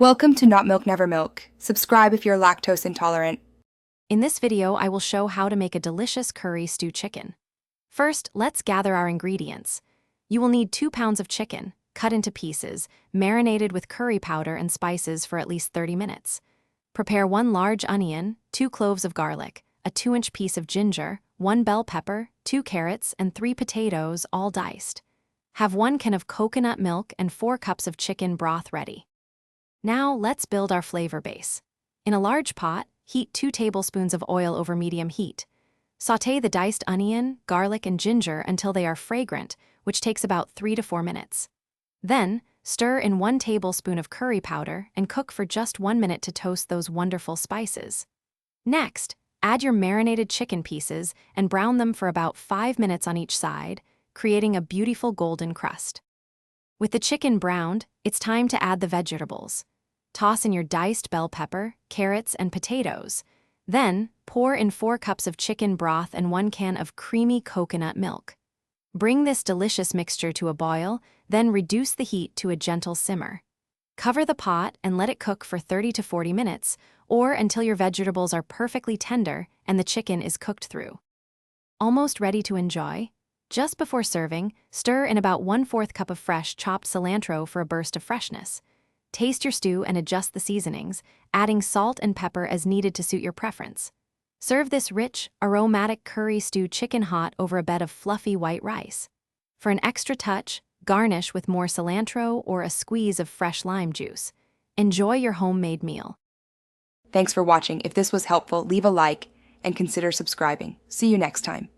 Welcome to Not Milk Never Milk. Subscribe if you're lactose intolerant. In this video, I will show how to make a delicious curry stew chicken. First, let's gather our ingredients. You will need 2 pounds of chicken, cut into pieces, marinated with curry powder and spices for at least 30 minutes. Prepare 1 large onion, 2 cloves of garlic, a 2-inch piece of ginger, 1 bell pepper, 2 carrots, and 3 potatoes, all diced. Have 1 can of coconut milk and 4 cups of chicken broth ready. Now, let's build our flavor base. In a large pot, heat 2 tablespoons of oil over medium heat. Sauté the diced onion, garlic, and ginger until they are fragrant, which takes about 3 to 4 minutes. Then, stir in 1 tablespoon of curry powder and cook for just 1 minute to toast those wonderful spices. Next, add your marinated chicken pieces and brown them for about 5 minutes on each side, creating a beautiful golden crust. With the chicken browned, it's time to add the vegetables. Toss in your diced bell pepper, carrots, and potatoes. Then, pour in 4 cups of chicken broth and 1 can of creamy coconut milk. Bring this delicious mixture to a boil, then reduce the heat to a gentle simmer. Cover the pot and let it cook for 30 to 40 minutes, or until your vegetables are perfectly tender and the chicken is cooked through. Almost ready to enjoy? Just before serving, stir in about 1/4 cup of fresh chopped cilantro for a burst of freshness. Taste your stew and adjust the seasonings, adding salt and pepper as needed to suit your preference. Serve this rich, aromatic curry stew chicken hot over a bed of fluffy white rice. For an extra touch, garnish with more cilantro or a squeeze of fresh lime juice. Enjoy your homemade meal. Thanks for watching. If this was helpful, leave a like and consider subscribing. See you next time.